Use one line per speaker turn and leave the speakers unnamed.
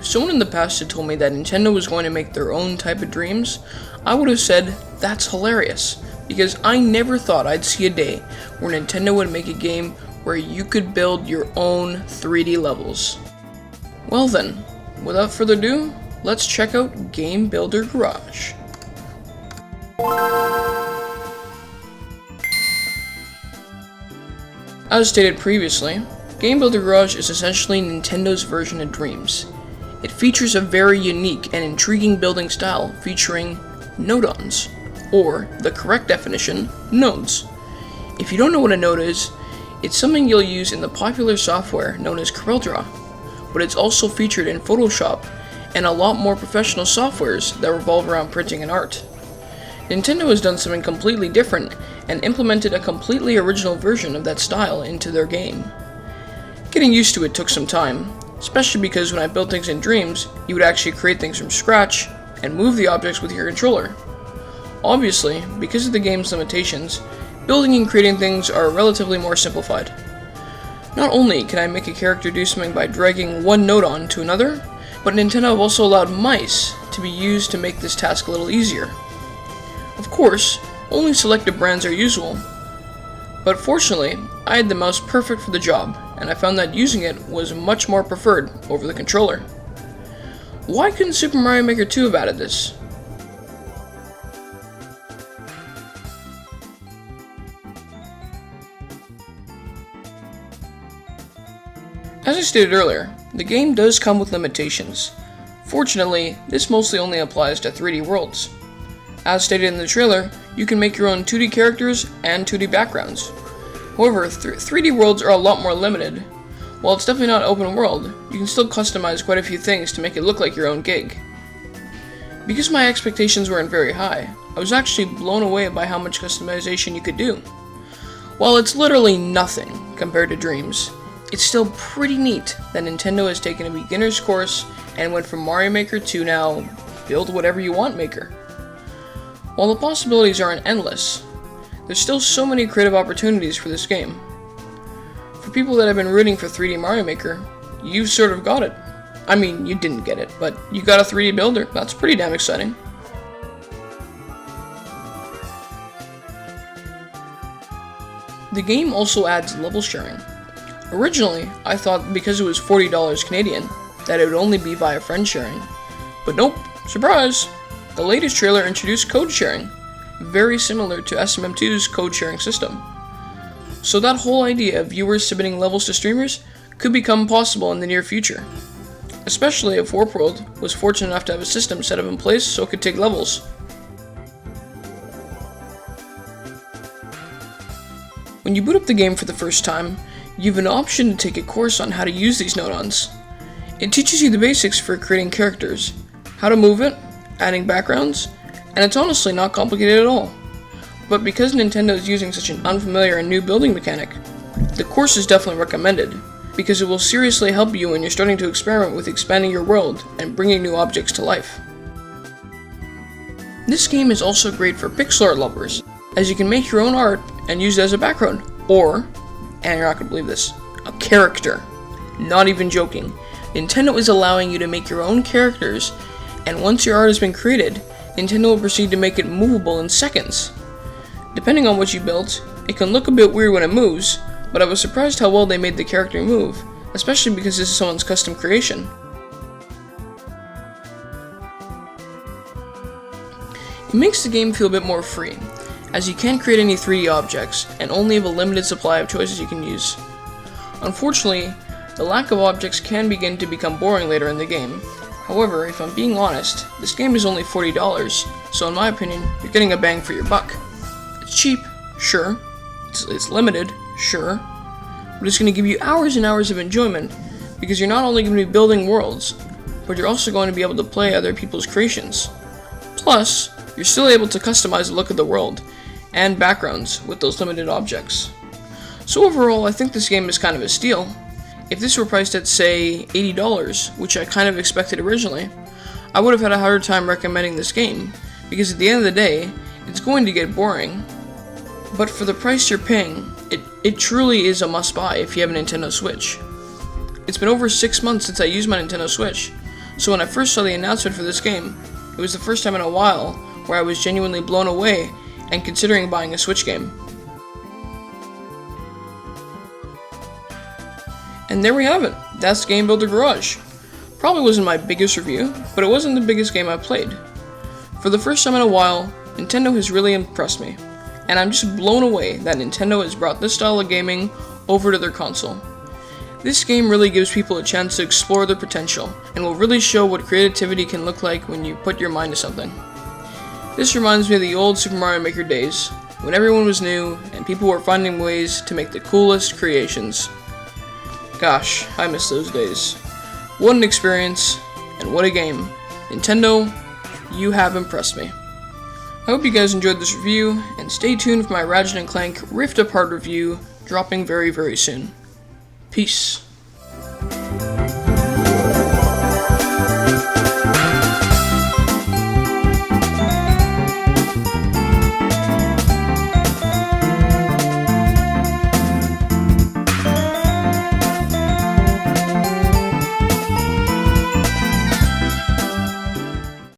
someone in the past had told me that Nintendo was going to make their own type of dreams, I would have said, that's hilarious, because I never thought I'd see a day where Nintendo would make a game where you could build your own 3D levels. Well then, without further ado, let's check out Game Builder Garage. As stated previously, Game Builder Garage is essentially Nintendo's version of Dreams. It features a very unique and intriguing building style featuring nodons, or the correct definition, nodes. If you don't know what a node is, it's something you'll use in the popular software known as CorelDRAW, but it's also featured in Photoshop and a lot more professional softwares that revolve around printing and art. Nintendo has done something completely different and implemented a completely original version of that style into their game. Getting used to it took some time, especially because when I built things in Dreams, you would actually create things from scratch and move the objects with your controller. Obviously, because of the game's limitations, building and creating things are relatively more simplified. Not only can I make a character do something by dragging one nodon to another, but Nintendo have also allowed mice to be used to make this task a little easier. Of course, only selected brands are usable, but fortunately, I had the mouse perfect for the job, and I found that using it was much more preferred over the controller. Why couldn't Super Mario Maker 2 have added this? As I stated earlier, the game does come with limitations. Fortunately, this mostly only applies to 3D worlds. As stated in the trailer, you can make your own 2D characters and 2D backgrounds. However, 3D worlds are a lot more limited. While it's definitely not open world, you can still customize quite a few things to make it look like your own gig. Because my expectations weren't very high, I was actually blown away by how much customization you could do. While it's literally nothing compared to Dreams, it's still pretty neat that Nintendo has taken a beginner's course and went from Mario Maker to now build whatever you want Maker. While the possibilities aren't endless, there's still so many creative opportunities for this game. For people that have been rooting for 3D Mario Maker, you've sort of got it. I mean, you didn't get it, but you got a 3D builder. That's pretty damn exciting. The game also adds level sharing. Originally, I thought because it was $40 Canadian, that it would only be via friend sharing. But nope, surprise! The latest trailer introduced code sharing, very similar to SMM2's code sharing system. So that whole idea of viewers submitting levels to streamers could become possible in the near future. Especially if Warp World was fortunate enough to have a system set up in place so it could take levels. When you boot up the game for the first time, you have an option to take a course on how to use these nodons. It teaches you the basics for creating characters, how to move it, adding backgrounds, and it's honestly not complicated at all. But because Nintendo is using such an unfamiliar and new building mechanic, the course is definitely recommended, because it will seriously help you when you're starting to experiment with expanding your world and bringing new objects to life. This game is also great for pixel art lovers, as you can make your own art and use it as a background, or, and you're not going to believe this, a character. Not even joking. Nintendo is allowing you to make your own characters, and once your art has been created, Nintendo will proceed to make it movable in seconds. Depending on what you built, it can look a bit weird when it moves, but I was surprised how well they made the character move, especially because this is someone's custom creation. It makes the game feel a bit more free, as you can't create any 3D objects, and only have a limited supply of choices you can use. Unfortunately, the lack of objects can begin to become boring later in the game. However, if I'm being honest, this game is only $40, so in my opinion, you're getting a bang for your buck. It's cheap, sure. It's limited, sure. But it's going to give you hours and hours of enjoyment, because you're not only going to be building worlds, but you're also going to be able to play other people's creations. Plus, you're still able to customize the look of the world, and backgrounds with those limited objects. So overall, I think this game is kind of a steal. If this were priced at, say, $80, which I kind of expected originally, I would have had a harder time recommending this game, because at the end of the day, it's going to get boring. But for the price you're paying, it truly is a must-buy if you have a Nintendo Switch. It's been over 6 months since I used my Nintendo Switch, So when I first saw the announcement for this game, it was the first time in a while where I was genuinely blown away and considering buying a Switch game. And there we have it. That's Game Builder Garage. Probably wasn't my biggest review, but it wasn't the biggest game I've played. For the first time in a while, Nintendo has really impressed me, and I'm just blown away that Nintendo has brought this style of gaming over to their console. This game really gives people a chance to explore their potential, and will really show what creativity can look like when you put your mind to something. This reminds me of the old Super Mario Maker days, when everyone was new, and people were finding ways to make the coolest creations. Gosh, I miss those days. What an experience, and what a game. Nintendo, you have impressed me. I hope you guys enjoyed this review, and stay tuned for my Ratchet & Clank Rift Apart review, dropping very, very soon. Peace.